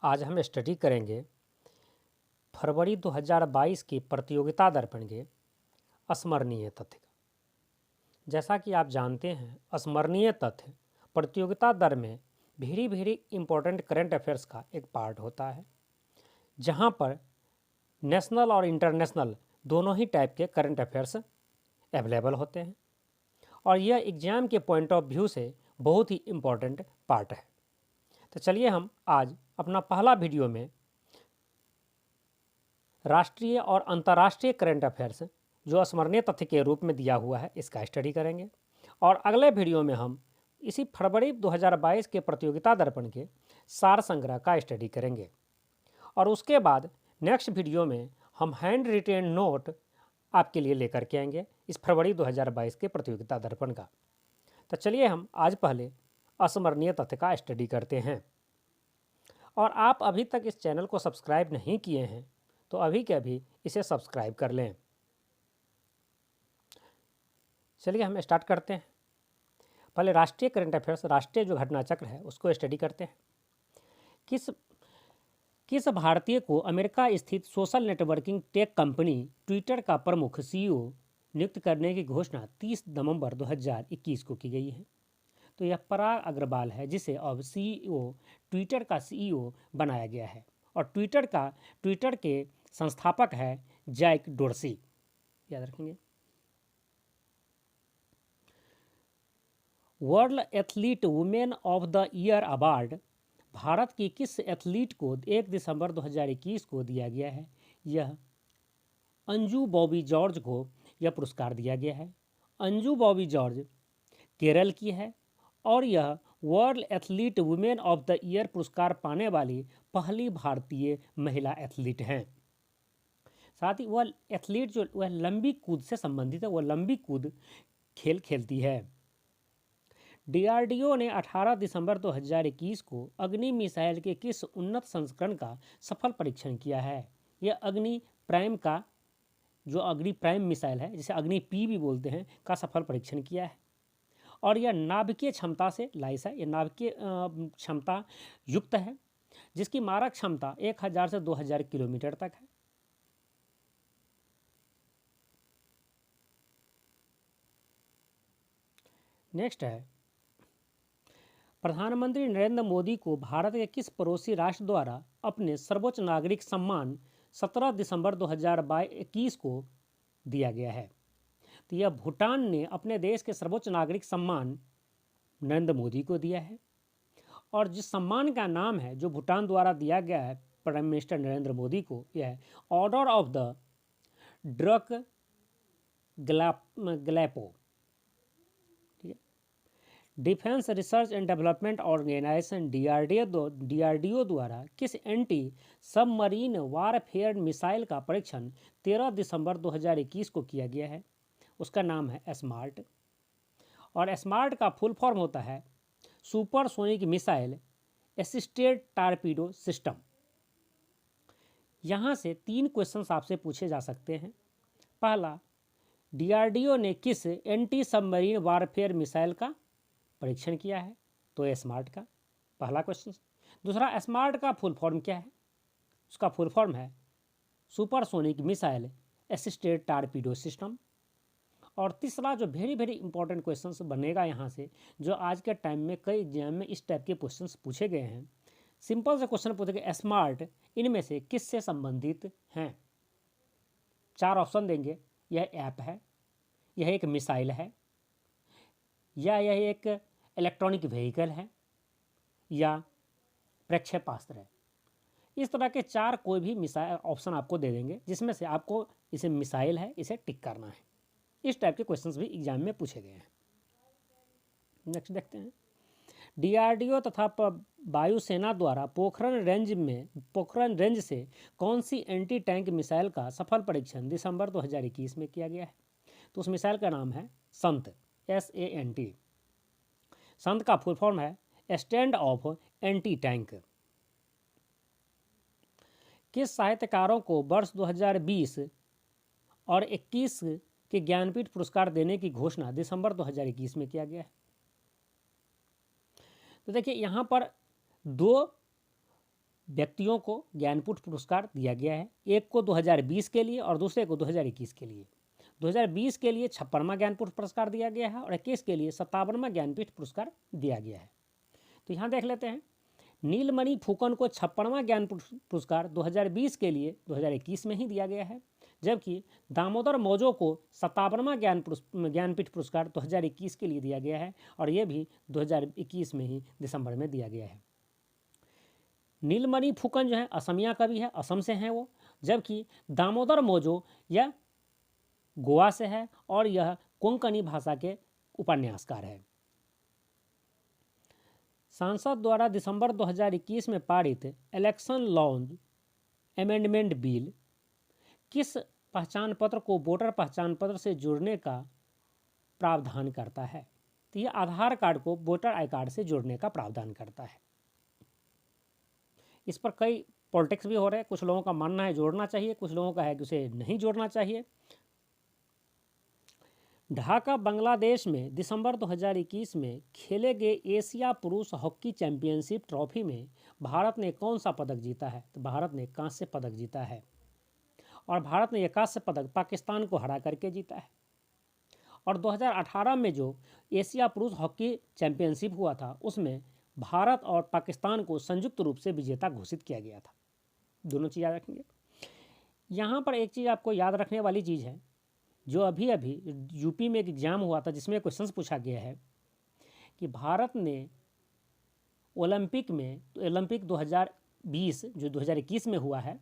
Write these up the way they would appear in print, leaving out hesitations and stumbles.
आज हम स्टडी करेंगे फरवरी 2022 की प्रतियोगिता दर्पण के अस्मरणीय तथ्य का। जैसा कि आप जानते हैं, अस्मरणीय तथ्य प्रतियोगिता दर में very very important current affairs का एक पार्ट होता है, जहां पर नेशनल और इंटरनेशनल दोनों ही टाइप के करंट अफेयर्स अवेलेबल होते हैं और यह एग्जाम के पॉइंट ऑफ व्यू से बहुत ही इम्पोर्टेंट पार्ट है। तो चलिए हम आज अपना पहला वीडियो में राष्ट्रीय और अंतर्राष्ट्रीय करंट अफेयर्स जो अस्मरणीय तथ्य के रूप में दिया हुआ है इसका स्टडी करेंगे और अगले वीडियो में हम इसी फरवरी 2022 के प्रतियोगिता दर्पण के सार संग्रह का स्टडी करेंगे और उसके बाद नेक्स्ट वीडियो में हम हैंड रिटेन नोट आपके लिए लेकर के आएंगे इस फरवरी 2022 के प्रतियोगिता दर्पण का। तो चलिए हम आज पहले अस्मरणीय तथ्य का स्टडी करते हैं। और आप अभी तक इस चैनल को सब्सक्राइब नहीं किए हैं तो अभी के अभी इसे सब्सक्राइब कर लें। चलिए हम स्टार्ट करते हैं। पहले राष्ट्रीय करंट अफेयर्स, राष्ट्रीय जो घटना चक्र है उसको स्टडी करते हैं। किस भारतीय को अमेरिका स्थित social networking tech company Twitter का प्रमुख सीईओ नियुक्त करने की घोषणा 30 नवंबर 2021 को की गई है? तो यह पराग अग्रवाल है, जिसे अब ट्विटर का सीईओ बनाया गया है और ट्विटर के संस्थापक है जैक डोर्सी। याद रखेंगे। World athlete women of the year award Bharat की किस एथलीट को 1 दिसंबर 2021 को दिया गया है? यह अंजू बॉबी जॉर्ज को यह पुरस्कार दिया गया है। अंजू बॉबी जॉर्ज केरल की है और यह world athlete women of the year पुरस्कार पाने वाली पहली भारतीय महिला एथलीट हैं। साथ ही वह एथलीट जो वह लंबी कूद से संबंधित है, वह लंबी कूद खेल खेलती है। डीआरडीओ ने 18 दिसंबर 2021 को अग्नि मिसाइल के किस उन्नत संस्करण का सफल परीक्षण किया है? यह अग्नि प्राइम का जो अग्नि प्राइम मिसाइल है, जिसे अग्नि पी भी बोलते हैं, का सफल परीक्षण किया है और यह नाभिकीय क्षमता से लैस है। यह नाभिकीय क्षमता युक्त है, जिसकी मारक क्षमता 1000 से 2000 किलोमीटर तक है। नेक्स्ट है, प्रधानमंत्री नरेंद्र मोदी को भारत के किस पड़ोसी राष्ट्र द्वारा अपने सर्वोच्च नागरिक सम्मान 17 दिसंबर 2021 को दिया गया है? तो यह भूटान ने अपने देश के सर्वोच्च नागरिक सम्मान नरेंद्र मोदी को दिया है और जिस सम्मान का नाम है जो भूटान द्वारा दिया गया है प्राइम मिनिस्टर नरेंद्र मोदी को, यह है order of the Druk Gyalpo. Defence research and development organisation DRDO द्वारा किस एंटी सबमरीन वारफेयर मिसाइल का परीक्षण 13 दिसंबर 2021 को किया गया है? उसका नाम है स्मार्ट और स्मार्ट का फुल फॉर्म होता है supersonic missile assisted torpedo system. यहाँ से 3 क्वेश्चंस आपसे पूछे जा सकते हैं। पहला, डीआरडीओ ने किस एंटी सबमरीन वारफेयर मिसाइल का परीक्षण किया है? तो स्मार्ट का पहला क्वेश्चन। दूसरा, स्मार्ट का फुल फॉर्म क्या है? उसका फुल फॉर्म है supersonic missile assisted torpedo system. और तीसरा जो वेरी वेरी इंपॉर्टेंट क्वेश्चंस बनेगा यहाँ से, जो आज के टाइम में कई एग्जाम में इस टाइप के क्वेश्चंस पूछे गए हैं, सिंपल से क्वेश्चन पूछेंगे, स्मार्ट इनमें से किससे संबंधित हैं? 4 ऑप्शन देंगे। यह ऐप है, यह एक मिसाइल है, या यह एक इलेक्ट्रॉनिक व्हीकल है, या प्रक्षेपास्त्र है। इस तरह के 4 कोई भी मिसाइल ऑप्शन आपको दे देंगे, जिसमें से आपको इसे मिसाइल है इसे टिक करना है। इस टाइप के क्वेश्चंस भी एग्जाम में पूछे गए हैं। नेक्स्ट देखते हैं, डीआरडीओ तथा वायुसेना द्वारा पोखरण रेंज से कौन सी एंटी टैंक मिसाइल का सफल परीक्षण दिसंबर 2021 में किया गया है? तो उस मिसाइल का नाम है संत, SANT। संत का फुल फॉर्म है स्टैंड ऑफ एंटी टैंक। किस साहित्यकारों को वर्ष 2020 और 21 के ज्ञानपीठ पुरस्कार देने की घोषणा दिसंबर 2021 में किया गया है? तो देखिए यहाँ पर 2 व्यक्तियों को ज्ञानपीठ पुरस्कार दिया गया है। एक को 2020 के लिए और दूसरे को 2021 के लिए। 2020 के लिए 56वां ज्ञानपीठ पुरस्कार दिया गया है और 21 के लिए 57वां ज्ञानपीठ पुरस्कार दिया गया है। तो यहाँ देख लेते हैं, नीलमणि फुकन को 56वां ज्ञानपीठ पुरस्कार 2020 के लिए 2021 में ही दिया गया है, जबकि दामोदर मौजो को 57वां ज्ञानपीठ पुरस्कार 2021 के लिए दिया गया है और ये भी 2021 में ही दिसंबर में दिया गया है। नीलमणि फुकन जो है असमिया कवि है, असम से हैं वो, जबकि दामोदर मौजो यह गोवा से है और यह कोंकणी भाषा के उपन्यासकार है। संसद द्वारा दिसंबर 2021 में पारित इलेक्शन लॉज अमेंडमेंट बिल किस पहचान पत्र को वोटर पहचान पत्र से जोड़ने का प्रावधान करता है? तो यह आधार कार्ड को वोटर आई कार्ड से जोड़ने का प्रावधान करता है। इस पर कई पॉलिटिक्स भी हो रहे हैं। कुछ लोगों का मानना है जोड़ना चाहिए, कुछ लोगों का है कि उसे नहीं जोड़ना चाहिए। ढाका बांग्लादेश में दिसंबर 2021 में खेले गए एशिया पुरुष हॉकी चैंपियनशिप ट्रॉफी में भारत ने कौन सा पदक जीता है? तो भारत ने कांस्य पदक जीता है और भारत ने यह कांस्य पदक पाकिस्तान को हरा करके जीता है। और 2018 में जो एशिया पुरुष हॉकी चैंपियनशिप हुआ था उसमें भारत और पाकिस्तान को संयुक्त रूप से विजेता घोषित किया गया था। दोनों चीज़ याद रखेंगे। यहाँ पर एक चीज़ आपको याद रखने वाली चीज़ है, जो अभी अभी यूपी में एक एग्ज़ाम हुआ था जिसमें क्वेश्चंस पूछा गया है कि भारत ने ओलंपिक 2020 जो 2021 में हुआ है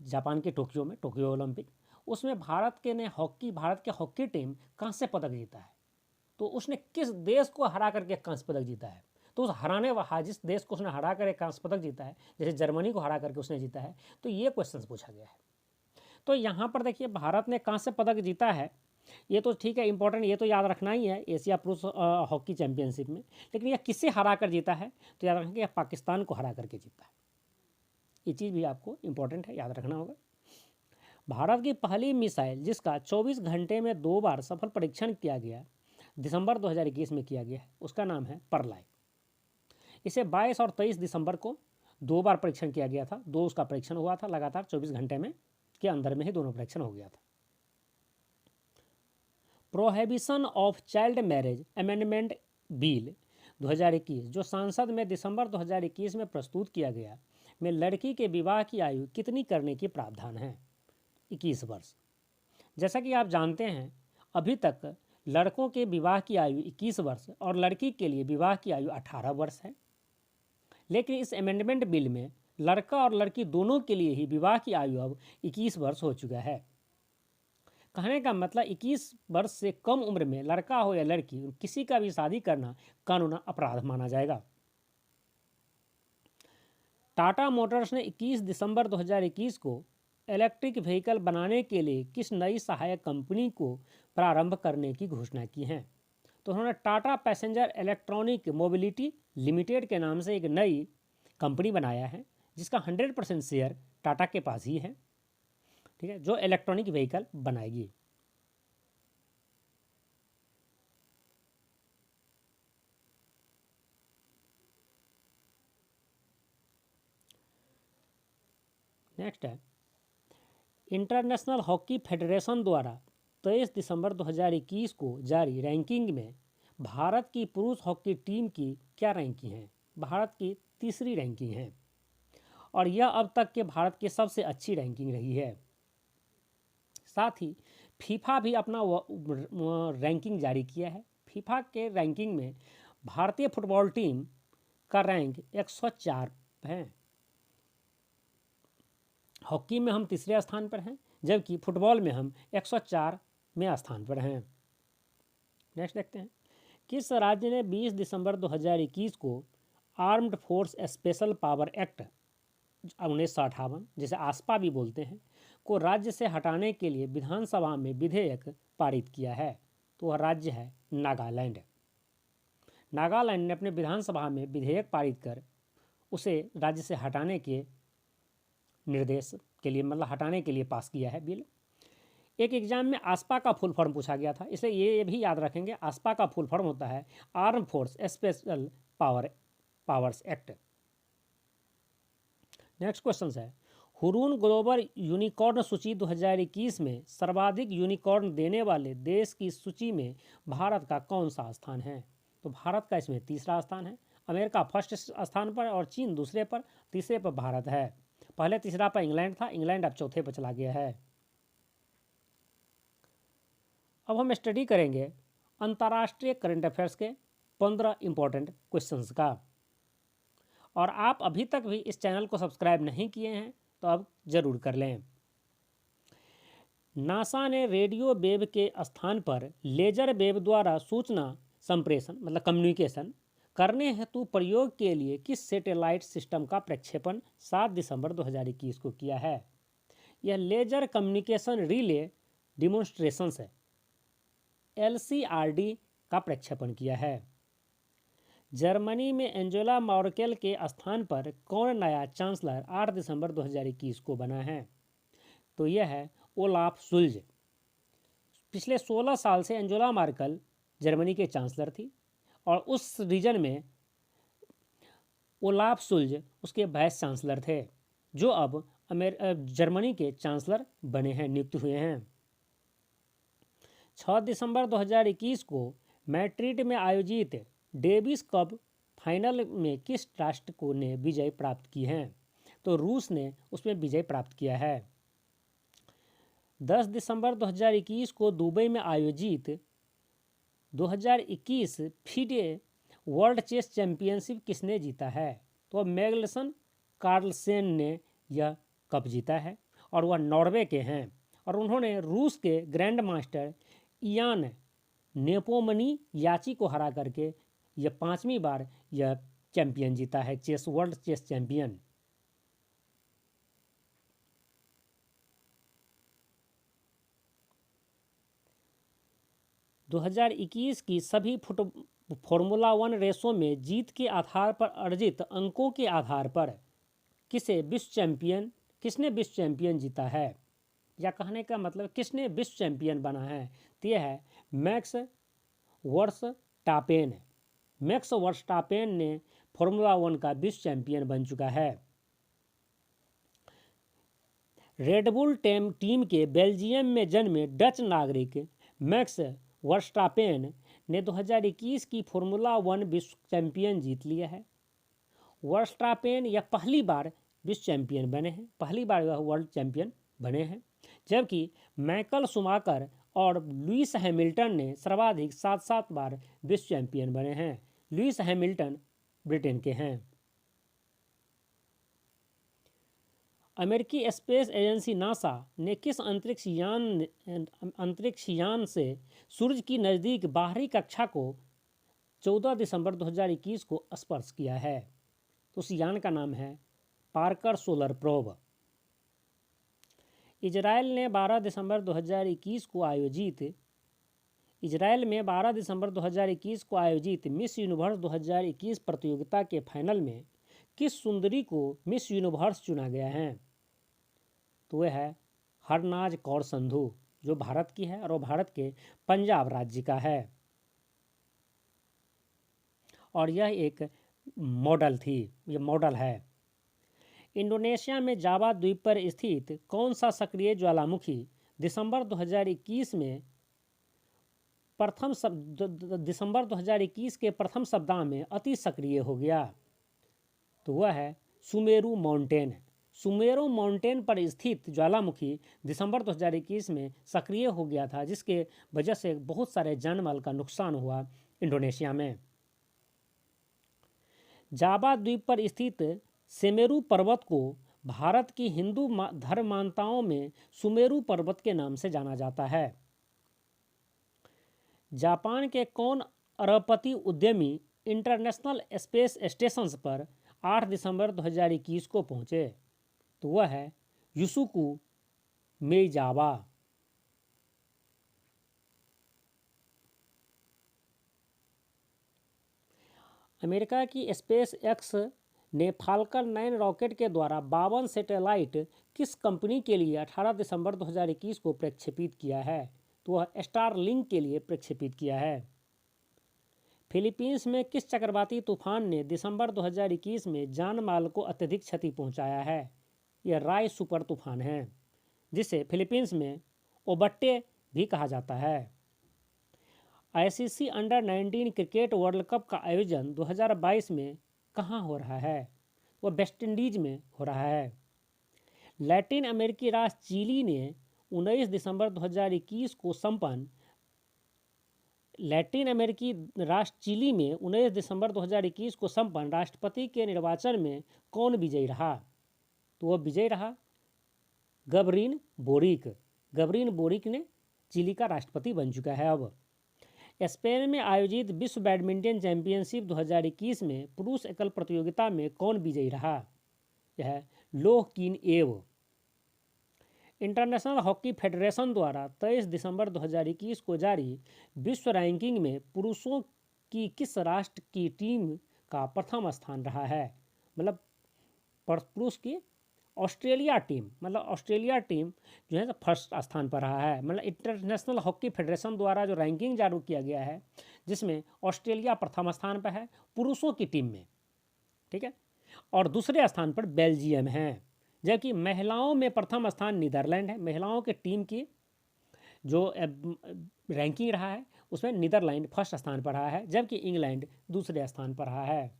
जापान के टोक्यो में, टोक्यो ओलंपिक, उसमें भारत के हॉकी टीम कांस्य पदक जीता है। तो उसने किस देश को हरा करके कांस्य पदक जीता है? तो उस जिस देश को उसने हरा कर कांस्य पदक जीता है, जैसे जर्मनी को हरा करके उसने जीता है, तो ये क्वेश्चन पूछा गया है। तो यहाँ पर देखिए भारत ने कांस्य पदक जीता है, ये तो ठीक है, इंपॉर्टेंट, ये तो याद रखना ही है एशिया पुरुष हॉकी चैंपियनशिप में। लेकिन यह किससे हरा कर जीता है? तो याद रखेंगे यह पाकिस्तान को हरा करके जीता है। ये चीज़ भी आपको इंपॉर्टेंट है, याद रखना होगा। भारत की पहली मिसाइल जिसका 24 घंटे में 2 बार सफल परीक्षण किया गया, दिसंबर 2021 में किया गया है, उसका नाम है परलाई। इसे 22 और 23 दिसंबर को 2 बार परीक्षण किया गया था। 2 उसका परीक्षण हुआ था लगातार 24 घंटे में के अंदर में ही दोनों परीक्षण हो गया था। Prohibition of child marriage amendment bill 2021 जो संसद में दिसंबर 2021 में प्रस्तुत किया गया, में लड़की के विवाह की आयु कितनी करने की प्रावधान है? 21 वर्ष। जैसा कि आप जानते हैं अभी तक लड़कों के विवाह की आयु 21 वर्ष और लड़की के लिए विवाह की आयु 18 वर्ष है। लेकिन इस अमेंडमेंट बिल में लड़का और लड़की दोनों के लिए ही विवाह की आयु अब 21 वर्ष हो चुका है। कहने का मतलब 21 वर्ष से कम उम्र में लड़का हो या लड़की किसी का भी शादी करना कानूनन अपराध माना जाएगा। टाटा मोटर्स ने 21 दिसंबर 2021 को इलेक्ट्रिक व्हीकल बनाने के लिए किस नई सहायक कंपनी को प्रारंभ करने की घोषणा की है? तो उन्होंने Tata passenger electronic mobility limited के नाम से एक नई कंपनी बनाया है जिसका 100% शेयर टाटा के पास ही है, ठीक है, जो इलेक्ट्रॉनिक व्हीकल बनाएगी। नेक्स्ट है, इंटरनेशनल हॉकी फेडरेशन द्वारा 23 दिसंबर 2021 को जारी रैंकिंग में भारत की पुरुष हॉकी टीम की क्या रैंकिंग है? भारत की तीसरी रैंकिंग है और यह अब तक के भारत की सबसे अच्छी रैंकिंग रही है। साथ ही फीफा भी अपना रैंकिंग जारी किया है। फीफा के रैंकिंग में भारतीय फुटबॉल टीम का रैंक 104 है। हॉकी में हम तीसरे स्थान पर हैं, जबकि फुटबॉल में हम 104वें स्थान पर हैं। नेक्स्ट देखते हैं, किस राज्य ने 20 दिसंबर 2021 को armed force special power act 1958, जिसे आस्पा भी बोलते हैं, को राज्य से हटाने के लिए विधानसभा में विधेयक पारित किया है? तो वह राज्य है नागालैंड। नागालैंड ने अपने विधानसभा में विधेयक पारित कर उसे राज्य से हटाने के निर्देश के लिए, मतलब हटाने के लिए पास किया है बिल। एक एग्जाम में आस्पा का फुल फॉर्म पूछा गया था, इसलिए ये भी याद रखेंगे। आस्पा का फुल फॉर्म होता है arm force special powers act. Next question है, हुरून ग्लोबल यूनिकॉर्न सूची 2021 में सर्वाधिक यूनिकॉर्न देने वाले देश की सूची में भारत का कौन सा स्थान है? तो भारत का इसमें तीसरा स्थान है। अमेरिका फर्स्ट स्थान पर और चीन दूसरे पर, तीसरे पर भारत है। पहले तीसरा पर इंग्लैंड था, इंग्लैंड अब चौथे पर चला गया है। अब हम स्टडी करेंगे अंतर्राष्ट्रीय करंट अफेयर्स के 15 इंपॉर्टेंट क्वेश्चंस का। और आप अभी तक भी इस चैनल को सब्सक्राइब नहीं किए हैं तो अब जरूर कर लें। नासा ने रेडियो वेव के स्थान पर लेजर वेव द्वारा सूचना संप्रेषण मतलब कम्युनिकेशन करने हेतु प्रयोग के लिए किस सैटेलाइट सिस्टम का प्रक्षेपण 7 दिसंबर 2021 को किया है? यह लेजर कम्युनिकेशन रिले डिमोन्स्ट्रेशंस है, LCRD का प्रक्षेपण किया है। जर्मनी में एंजेला मर्केल के स्थान पर कौन नया चांसलर 8 दिसंबर 2021 को बना है? तो यह है ओलाफ शुल्ज। पिछले 16 साल से एंजेला मर्केल जर्मनी के चांसलर थी और उस रीजन में ओलाफ शुल्ज उसके वाइस चांसलर थे, जो अब जर्मनी के चांसलर बने हैं, नियुक्त हुए हैं। 6 दिसंबर 2021 को मैड्रिड में आयोजित डेविस कप फाइनल में किस राष्ट्र को ने विजय प्राप्त की है? तो रूस ने उसमें विजय प्राप्त किया है। 10 दिसंबर 2021 को दुबई में आयोजित 2021 फीडे वर्ल्ड चेस चैंपियनशिप किसने जीता है? तो मैग्नस कार्लसेन ने यह कप जीता है और वह नॉर्वे के हैं और उन्होंने रूस के ग्रैंड मास्टर इयान नेपोमनियाची को हरा करके यह 5वीं बार यह चैंपियन जीता है, चेस वर्ल्ड चेस चैंपियन। दो 2021 की सभी फॉर्मूला 1 रेसों में जीत के आधार पर अर्जित अंकों के आधार पर किसने विश्व चैंपियन जीता है, या कहने का मतलब किसने विश्व चैंपियन बना है? तो यह है मैक्स वर्स्टापेन। मैक्स वर्स्टापेन ने फॉर्मूला 1 का विश्व चैंपियन बन चुका है। रेडबुल टीम के बेल्जियम में जन्मे डच नागरिक मैक्स वर्स्टापेन ने 2021 की फॉर्मूला 1 विश्व चैंपियन जीत लिया है। वर्स्टापेन यह पहली बार विश्व चैंपियन बने हैं, पहली बार वह वर्ल्ड चैंपियन बने हैं, जबकि माइकल शुमाकर और लुइस हैमिल्टन ने सर्वाधिक 7 बार विश्व चैंपियन बने हैं। लुइस हैमिल्टन ब्रिटेन के हैं। अमेरिकी स्पेस एजेंसी नासा ने किस अंतरिक्ष यान से सूरज की नज़दीक बाहरी कक्षा को 14 दिसंबर 2021 को स्पर्श किया है? तो उस यान का नाम है पार्कर सोलर प्रोब। इजराइल में 12 दिसंबर 2021 को आयोजित मिस यूनिवर्स 2021 प्रतियोगिता के फाइनल में किस सुंदरी को मिस यूनिवर्स चुना गया है? तो वह है हरनाज कौर संधू, जो भारत की है और वो भारत के पंजाब राज्य का है और यह एक मॉडल थी, ये मॉडल है। इंडोनेशिया में जावा द्वीप पर स्थित कौन सा सक्रिय ज्वालामुखी दिसंबर 2021 के प्रथम सप्ताह में अति सक्रिय हो गया? तो वह है सुमेरु माउंटेन। सुमेरु माउंटेन पर स्थित ज्वालामुखी दिसंबर 2021 में सक्रिय हो गया था, जिसके वजह से बहुत सारे जानमाल का नुकसान हुआ इंडोनेशिया में। जावा द्वीप पर स्थित सुमेरु पर्वत को भारत की हिंदू धर्म मान्यताओं में सुमेरु पर्वत के नाम से जाना जाता है। जापान के कौन अरबपति उद्यमी इंटरनेशनल स्पेस स्टेशन पर 8 दिसंबर 2021 को पहुंचे? तो वह है युसुकु मेइजावा। अमेरिका की स्पेस एक्स ने फाल्कन 9 रॉकेट के द्वारा 52 सैटेलाइट किस कंपनी के लिए 18 दिसंबर 2021 को प्रक्षेपित किया है? तो वह स्टारलिंक के लिए प्रक्षेपित किया है। फिलीपींस में किस चक्रवाती तूफान ने दिसंबर 2021 में जान माल को अत्यधिक क्षति पहुंचाया है? यह राय सुपर तूफान है, जिसे फिलीपींस में ओबट्टे भी कहा जाता है। ICC under 19 cricket world cup का आयोजन 2022 में कहाँ हो रहा है? वह वेस्ट इंडीज में हो रहा है। लैटिन अमेरिकी राष्ट्र चिली ने 19 दिसंबर 2021 को संपन्न राष्ट्रपति के निर्वाचन में कौन विजयी रहा? तो वह विजयी रहा गबरीन बोरिक ने चिली का राष्ट्रपति बन चुका है। अब स्पेन में आयोजित विश्व बैडमिंटन चैंपियनशिप 2021 में पुरुष एकल प्रतियोगिता में कौन विजयी रहा? यह लोह किन एव। इंटरनेशनल हॉकी फेडरेशन द्वारा 23 दिसंबर 2021 को जारी विश्व रैंकिंग में पुरुषों की किस राष्ट्र की टीम का प्रथम स्थान रहा है? मतलब पुरुष की ऑस्ट्रेलिया टीम जो है फर्स्ट स्थान पर रहा है। मतलब इंटरनेशनल हॉकी फेडरेशन द्वारा जो रैंकिंग जारी किया गया है, जिसमें ऑस्ट्रेलिया प्रथम स्थान पर है पुरुषों की टीम में, ठीक है, और दूसरे स्थान पर बेल्जियम है। जबकि महिलाओं में प्रथम स्थान नीदरलैंड है। महिलाओं की टीम की जो रैंकिंग रहा है उसमें नीदरलैंड फर्स्ट स्थान पर रहा है, जबकि इंग्लैंड दूसरे स्थान पर रहा है।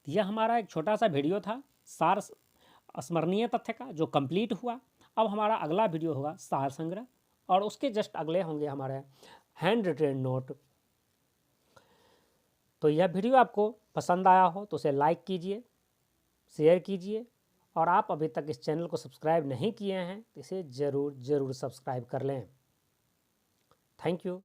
यह हमारा एक छोटा सा वीडियो था सार स्मरणीय तथ्य का, जो कंप्लीट हुआ। अब हमारा अगला वीडियो होगा सार संग्रह, और उसके जस्ट अगले होंगे हमारे हैंड रिटेन नोट। तो यह वीडियो आपको पसंद आया हो तो उसे लाइक कीजिए, शेयर कीजिए, और आप अभी तक इस चैनल को सब्सक्राइब नहीं किए हैं तो इसे ज़रूर सब्सक्राइब कर लें। Thank you.